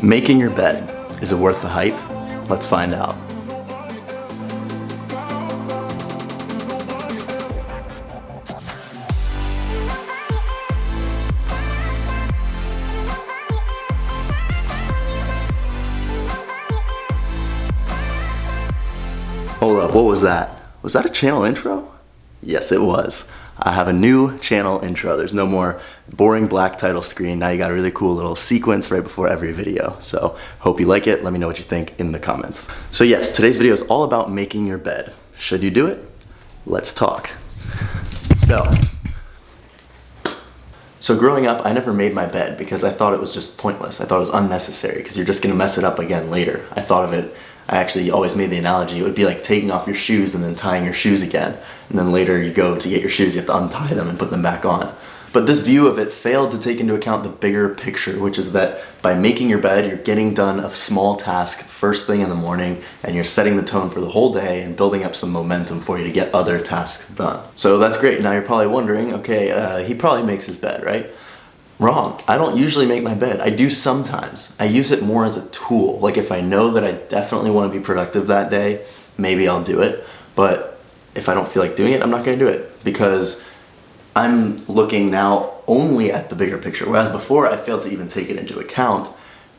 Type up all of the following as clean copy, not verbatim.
Making your bed, is it worth the hype? Let's find out. Hold up, what was that? Was that a channel intro? Yes, it was. I have a new channel intro. There's no more boring black title screen. Now you got a really cool little sequence right before every video. So hope you like it. Let me know what you think in the comments. So yes, today's video is all about making your bed. Should you do it? Let's talk. So growing up, I never made my bed because I thought it was just pointless. I thought it was unnecessary because you're just gonna mess it up again later. I actually always made the analogy, it would be like taking off your shoes and then tying your shoes again. And then later you go to get your shoes, you have to untie them and put them back on. But this view of it failed to take into account the bigger picture, which is that by making your bed, you're getting done a small task first thing in the morning, and you're setting the tone for the whole day and building up some momentum for you to get other tasks done. So that's great. Now you're probably wondering, okay, he probably makes his bed, right? Wrong. I don't usually make my bed. I do sometimes. I use it more as a tool. Like if I know that I definitely want to be productive that day, maybe I'll do it. But if I don't feel like doing it, I'm not going to do it because I'm looking now only at the bigger picture. Whereas before I failed to even take it into account.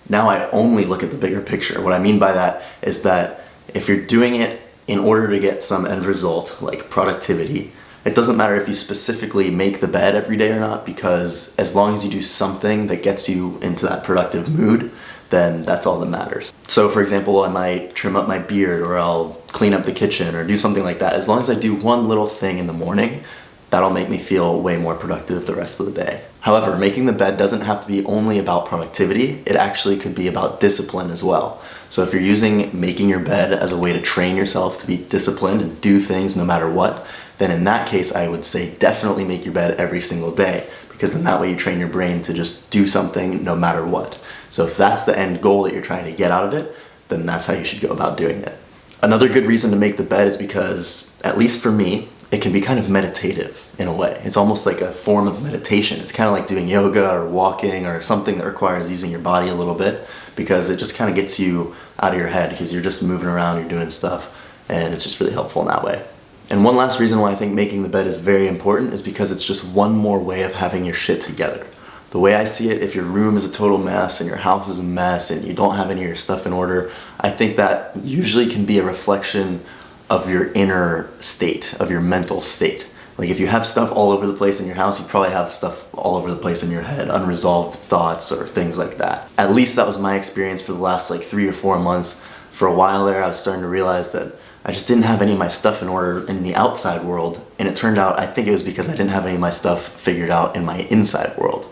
Now I only look at the bigger picture. What I mean by that is that if you're doing it in order to get some end result, like productivity, it doesn't matter if you specifically make the bed every day or not, because as long as you do something that gets you into that productive mood, then that's all that matters. So for example, I might trim up my beard, or I'll clean up the kitchen, or do something like that. As long as I do one little thing in the morning, that'll make me feel way more productive the rest of the day. However, making the bed doesn't have to be only about productivity. It actually could be about discipline as well. So if you're using making your bed as a way to train yourself to be disciplined and do things no matter what, then in that case, I would say definitely make your bed every single day, because then that way you train your brain to just do something no matter what. So if that's the end goal that you're trying to get out of it, then that's how you should go about doing it. Another good reason to make the bed is because, at least for me, it can be kind of meditative in a way. It's almost like a form of meditation. It's kind of like doing yoga or walking or something that requires using your body a little bit, because it just kind of gets you out of your head because you're just moving around, you're doing stuff, and it's just really helpful in that way. And one last reason why I think making the bed is very important is because it's just one more way of having your shit together. The way I see it, if your room is a total mess and your house is a mess and you don't have any of your stuff in order, I think that usually can be a reflection of your inner state, of your mental state. Like if you have stuff all over the place in your house, you probably have stuff all over the place in your head, unresolved thoughts or things like that. At least that was my experience for the last 3 or 4 months. For a while there, I was starting to realize that I just didn't have any of my stuff in order in the outside world, and it turned out I think it was because I didn't have any of my stuff figured out in my inside world.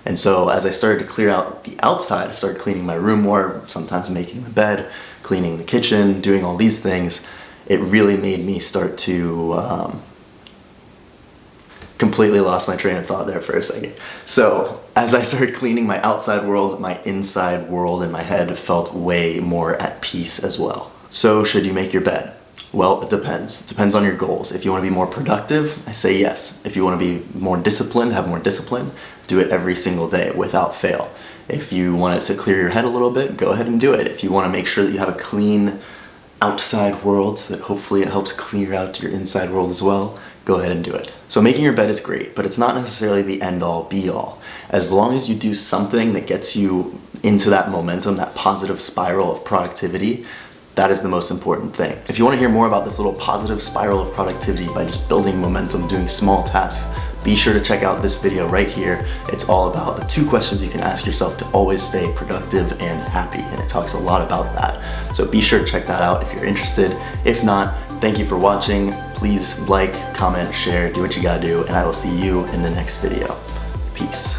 And so as I started to clear out the outside, I started cleaning my room more, sometimes making the bed, cleaning the kitchen, doing all these things. It really made me start to completely lost my train of thought there for a second. So as I started cleaning my outside world, my inside world in my head felt way more at peace as well. So should you make your bed? Well, it depends. It depends on your goals. If you want to be more productive, I say yes. If you want to be more disciplined, have more discipline, do it every single day without fail. If you want it to clear your head a little bit, go ahead and do it. If you want to make sure that you have a clean outside world so that hopefully it helps clear out your inside world as well, go ahead and do it. So making your bed is great, but it's not necessarily the end-all be-all. As long as you do something that gets you into that momentum, that positive spiral of productivity, that is the most important thing. If you want to hear more about this little positive spiral of productivity by just building momentum, doing small tasks, be sure to check out this video right here. It's all about the 2 questions you can ask yourself to always stay productive and happy, and it talks a lot about that. So be sure to check that out if you're interested. If not, thank you for watching. Please like, comment, share, do what you gotta do, and I will see you in the next video. Peace.